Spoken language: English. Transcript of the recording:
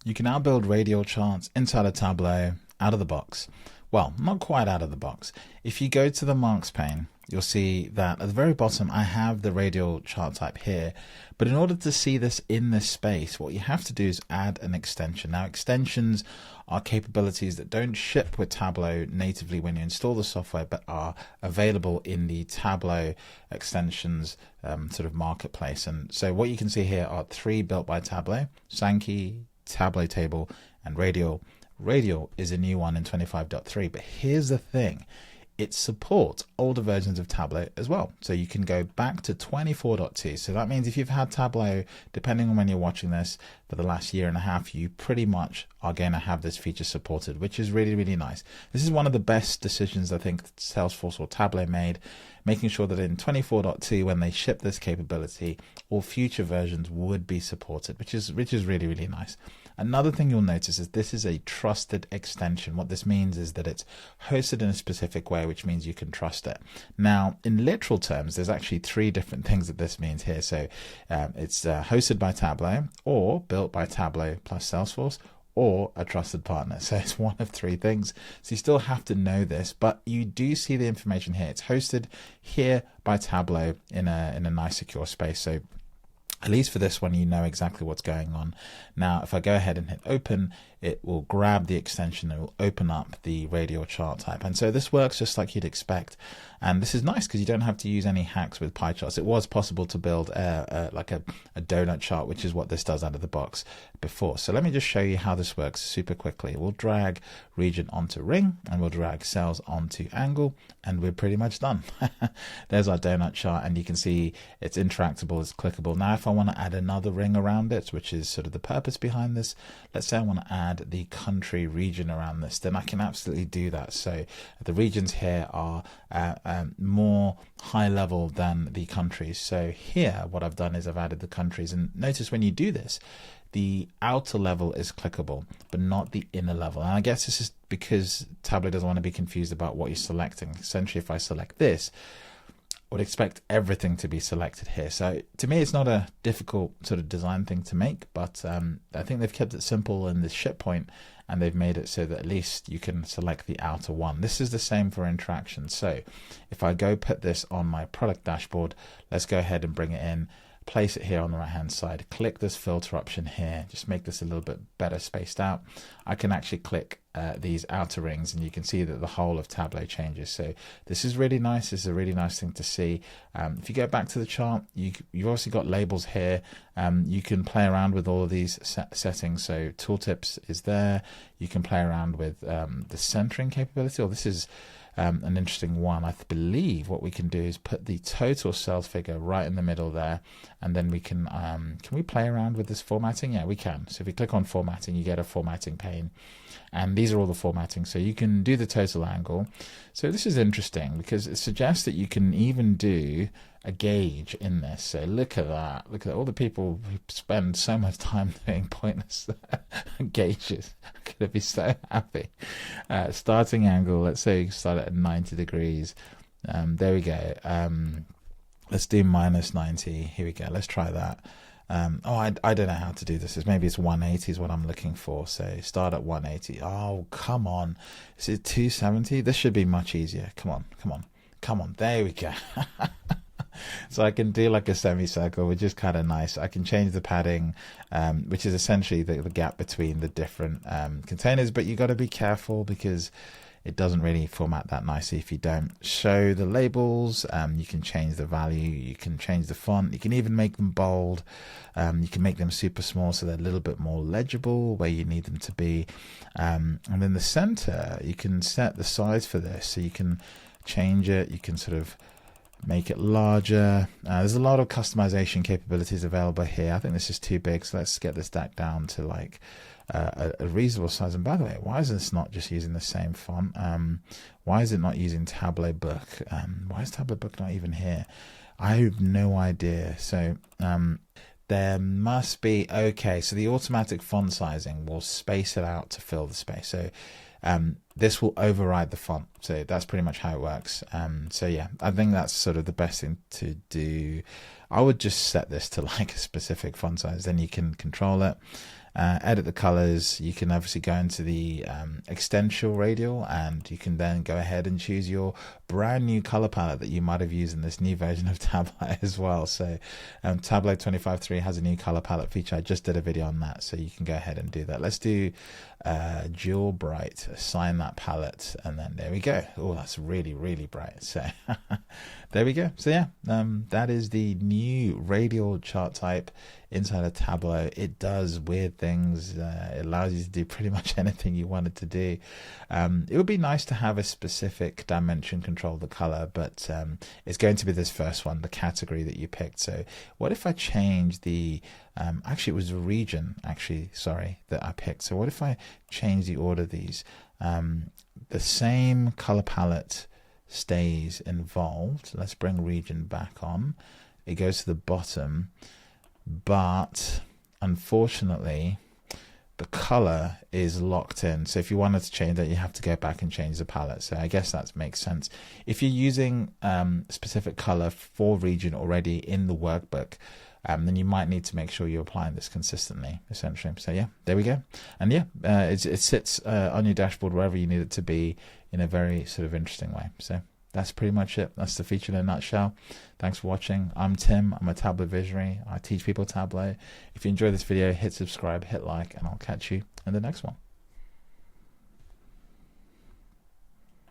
You can now build radial charts inside of Tableau out of the box. Well, not quite out of the box. If you go to the marks pane, you'll see that at the very bottom I have the radial chart type here, but in order to see this in this space, what you have to do is add an extension. Now, extensions are capabilities that don't ship with Tableau natively when you install the software, but are available in the Tableau Extensions sort of marketplace. And so what you can see here are 3 built by Tableau: Sankey, Tableau Table, and Radial. Radial is a new one in 25.3, but here's the thing. It supports older versions of Tableau as well. So you can go back to 24.2. So that means if you've had Tableau, depending on when you're watching this, for the last year and a half, you pretty much are going to have this feature supported, which is really, really nice. This is one of the best decisions I think Salesforce or Tableau made, making sure that in 24.2, when they ship this capability, all future versions would be supported, which is really, really nice. Another thing you'll notice is this is a trusted extension. What this means is that it's hosted in a specific way, which means you can trust it. Now, in literal terms, there's actually 3 different things that this means here. So it's hosted by Tableau, or built by Tableau plus Salesforce, or a trusted partner. So it's one of 3 things. So you still have to know this, but you do see the information here. It's hosted here by Tableau in a nice secure space. So at least for this one, you know exactly what's going on. Now, if I go ahead and hit open, it will grab the extension and it will open up the radial chart type. And so this works just like you'd expect. And this is nice because you don't have to use any hacks with pie charts. It was possible to build like a donut chart, which is what this does out of the box before. So let me just show you how this works super quickly. We'll drag region onto ring, and we'll drag cells onto angle, and we're pretty much done. There's our donut chart, and you can see it's interactable, it's clickable. Now, if I want to add another ring around it, which is sort of the purpose behind this, let's say I want to add the country region around this, then I can absolutely do that. So the regions here are more high level than the countries. So here what I've done is I've added the countries, and notice when you do this, the outer level is clickable, but not the inner level. And I guess this is because Tableau doesn't want to be confused about what you're selecting. Essentially, if I select this, I would expect everything to be selected here. So to me, it's not a difficult sort of design thing to make, but I think they've kept it simple in this ship point, and they've made it so that at least you can select the outer one. This is the same for interaction. So if I go put this on my product dashboard, let's go ahead and bring it in, place it here on the right hand side, click this filter option here, just make this a little bit better spaced out. I can actually click these outer rings, and you can see that the whole of Tableau changes. So this is really nice. This is a really nice thing to see. If you go back to the chart, you've also got labels here. You can play around with all of these settings. So tooltips is there. You can play around with the centering capability, or this is an interesting one. I believe what we can do is put the total sales figure right in the middle there, and then we can we play around with this formatting? Yeah, we can. So if we click on formatting, you get a formatting pane, and these are all the formatting. So you can do the total angle. So this is interesting because it suggests that you can even do a gauge in this. So look at that. Look at all the people who spend so much time doing pointless gauges. I'm going to be so happy. Starting angle, let's say you start at 90 degrees. There we go. Let's do minus 90. Here we go. Let's try that. I don't know how to do this. Maybe it's 180 is what I'm looking for. So start at 180. Oh, come on. Is it 270? This should be much easier. Come on. There we go. So I can do like a semicircle, which is kind of nice. I can change the padding, which is essentially the gap between the different containers, but you got to be careful because it doesn't really format that nicely if you don't show the labels. You can change the value, you can change the font, you can even make them bold, you can make them super small so they're a little bit more legible where you need them to be. And in the center, you can set the size for this, so you can change it, you can sort of make it larger. There's a lot of customization capabilities available here. I think this is too big, so let's get this down to like a reasonable size. And by the way, why is this not just using the same font? Why is it not using Tableau Book? Why is Tableau Book not even here? I have no idea. So there must be, okay, so the automatic font sizing will space it out to fill the space. So this will override the font. So that's pretty much how it works. So yeah, I think that's sort of the best thing to do. I would just set this to like a specific font size, then you can control it. edit the colors. You can obviously go into the extension Radial, and you can then go ahead and choose your brand new color palette that you might have used in this new version of Tableau as well. So Tableau 25.3 has a new color palette feature. I just did a video on that, so you can go ahead and do that. Let's do dual bright, assign that palette, and then there we go. Oh, that's really, really bright. So there we go. So yeah, that is the new Radial chart type inside of Tableau. It does weird things. It allows you to do pretty much anything you wanted to do. It would be nice to have a specific dimension control the color, but it's going to be this first one, the category that you picked. So what if I change the actually it was a region that I picked. So what if I change the order of these? The same color palette stays involved. Let's bring region back on. It goes to the bottom, but unfortunately the color is locked in. So if you wanted to change that, you have to go back and change the palette. So I guess that makes sense. If you're using specific color for region already in the workbook, then you might need to make sure you're applying this consistently, essentially. So yeah, there we go. And yeah, it sits on your dashboard wherever you need it to be in a very sort of interesting way. So that's pretty much it. That's the feature in a nutshell. Thanks for watching. I'm Tim. I'm a Tableau visionary. I teach people Tableau. If you enjoyed this video, hit subscribe, hit like, and I'll catch you in the next one.